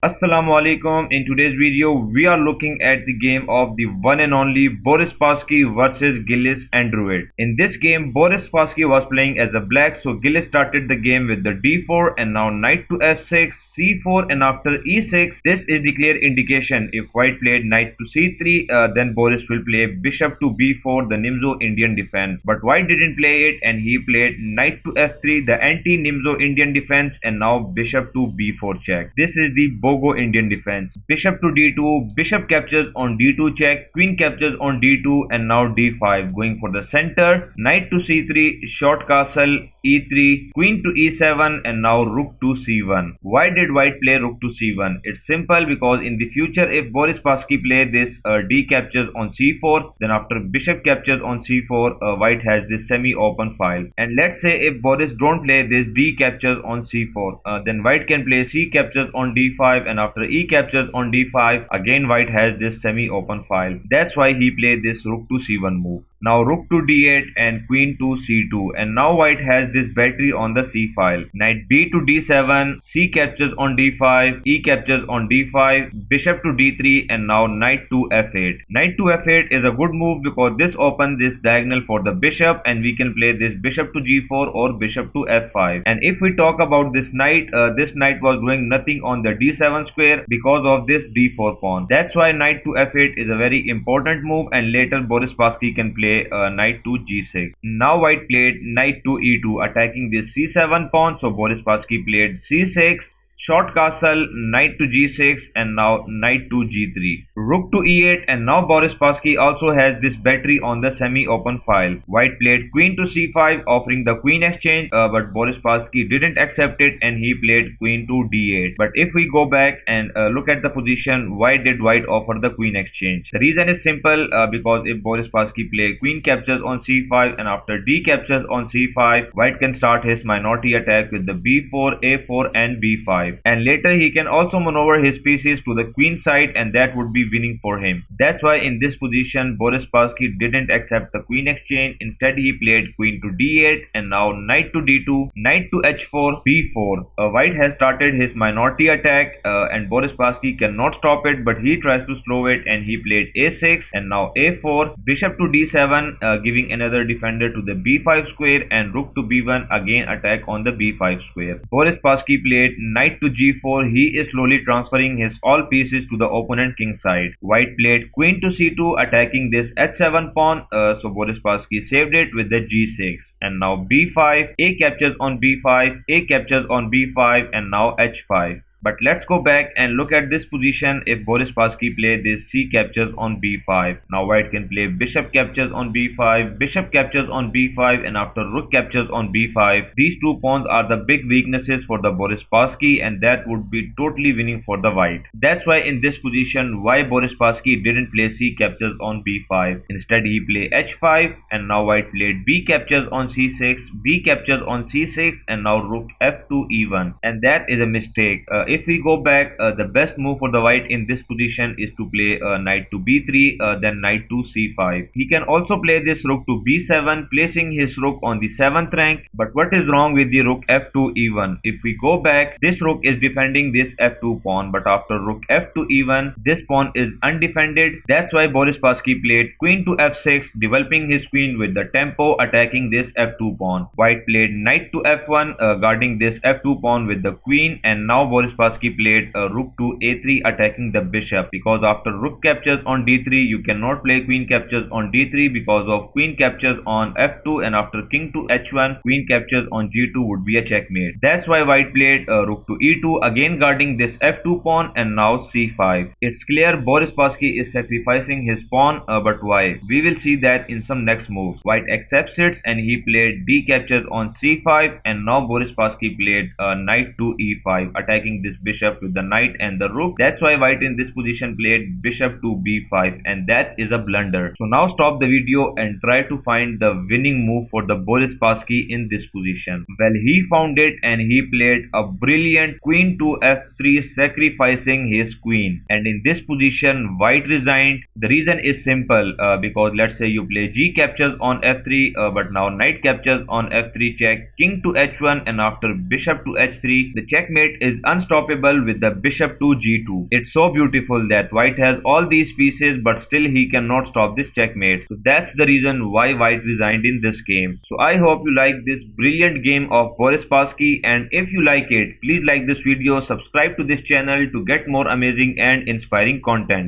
Assalamu alaikum. In today's video, we are looking at the game of the one and only Boris Spassky versus Gilles Andruet. In this game, Boris Spassky was playing as a black, so Gilles started the game with the d4 and now knight to f6, c4 and after e6. This is the clear indication. If white played knight to c3, then Boris will play bishop to b4, the Nimzo Indian defense. But white didn't play it and he played knight to f3, the anti-Nimzo Indian defense, and now bishop to b4 check. This is the Bogo Indian defense. Bishop to d2, bishop captures on d2 check, queen captures on d2 and now d5 going for the center, knight to c3, short castle, e3, queen to e7 and now rook to c1. Why did white play rook to c1? It's simple because in the future if Boris Spassky play this d captures on c4, then after bishop captures on c4, white has this semi-open file. And let's say if Boris don't play this d captures on c4, then white can play c captures on d5 and after e captures on d5, again white has this semi-open file. That's why he played this rook to c1 move. Now rook to d8 and queen to c2, and now white has this battery on the c file. Knight b to d7, c captures on d5, e captures on d5, bishop to d3 and now knight to f8. Knight to f8 is a good move because this opens this diagonal for the bishop and we can play this bishop to g4 or bishop to f5. And if we talk about this knight was doing nothing on the d7 square because of this d4 pawn. That's why knight to f8 is a very important move, and later Boris Spassky can play knight to g6. Now white played knight to e2 attacking this c7 pawn, so Boris Spassky played c6, short castle, knight to g6 and now knight to g3, rook to e8, and now Boris Spassky also has this battery on the semi-open file. White played queen to c5 offering the queen exchange, but Boris Spassky didn't accept it and he played queen to d8. But if we go back and look at the position, why did white offer the queen exchange? The reason is simple, because if Boris Spassky play queen captures on c5 and after d captures on c5, white can start his minority attack with the b4, a4 and b5. And later he can also maneuver his pieces to the queen side and that would be winning for him. That's why in this position Boris Spassky didn't accept the queen exchange. Instead he played queen to d8 and now knight to d2, knight to h4, b4. White has started his minority attack and Boris Spassky cannot stop it, but he tries to slow it and he played a6 and now a4, bishop to d7, giving another defender to the b5 square, and rook to b1, again attack on the b5 square. Boris Spassky played knight to g4. He is slowly transferring his all pieces to the opponent king side. White played queen to c2 attacking this h7 pawn, so Boris Spassky saved it with the g6 and now b5, a captures on b5, a captures on b5 and now h5. But let's go back and look at this position. If Boris Spassky play this c captures on b5, now white can play bishop captures on b5, bishop captures on b5 and after rook captures on b5. These two pawns are the big weaknesses for the Boris Spassky and that would be totally winning for the white. That's why in this position why Boris Spassky didn't play c captures on b5. Instead he played h5 and now white played b captures on c6, b captures on c6 and now rook f2 e1, and that is a mistake. If we go back, the best move for the white in this position is to play knight to b3, then knight to c5. He can also play this rook to b7, placing his rook on the 7th rank. But what is wrong with the rook f2 e1? If we go back, this rook is defending this f2 pawn, but after rook f2 e1, this pawn is undefended. That's why Boris Spassky played queen to f6, developing his queen with the tempo, attacking this f2 pawn. White played knight to f1, guarding this f2 pawn with the queen, and now Boris Spassky played rook to a3 attacking the bishop, because after rook captures on d3 you cannot play queen captures on d3 because of queen captures on f2, and after king to h1, queen captures on g2 would be a checkmate. That's why white played rook to e2, again guarding this f2 pawn, and now c5. It's clear Boris Spassky is sacrificing his pawn, but why? We will see that in some next moves. White accepts it and he played d captures on c5, and now Boris Spassky played knight to e5 attacking this bishop with the knight and the rook. That's why white in this position played bishop to b5, and that is a blunder. So now stop the video and try to find the winning move for the Boris Spassky in this position. Well, he found it and he played a brilliant queen to f3, sacrificing his queen. And in this position white resigned. The reason is simple, because let's say you play g captures on f3, but now knight captures on f3 check, king to h1, and after bishop to h3, the checkmate is unstoppable unstoppable with the bishop to g2. It's so beautiful that white has all these pieces but still he cannot stop this checkmate. So that's the reason why white resigned in this game. So I hope you like this brilliant game of Boris Spassky, and if you like it, please like this video, subscribe to this channel to get more amazing and inspiring content.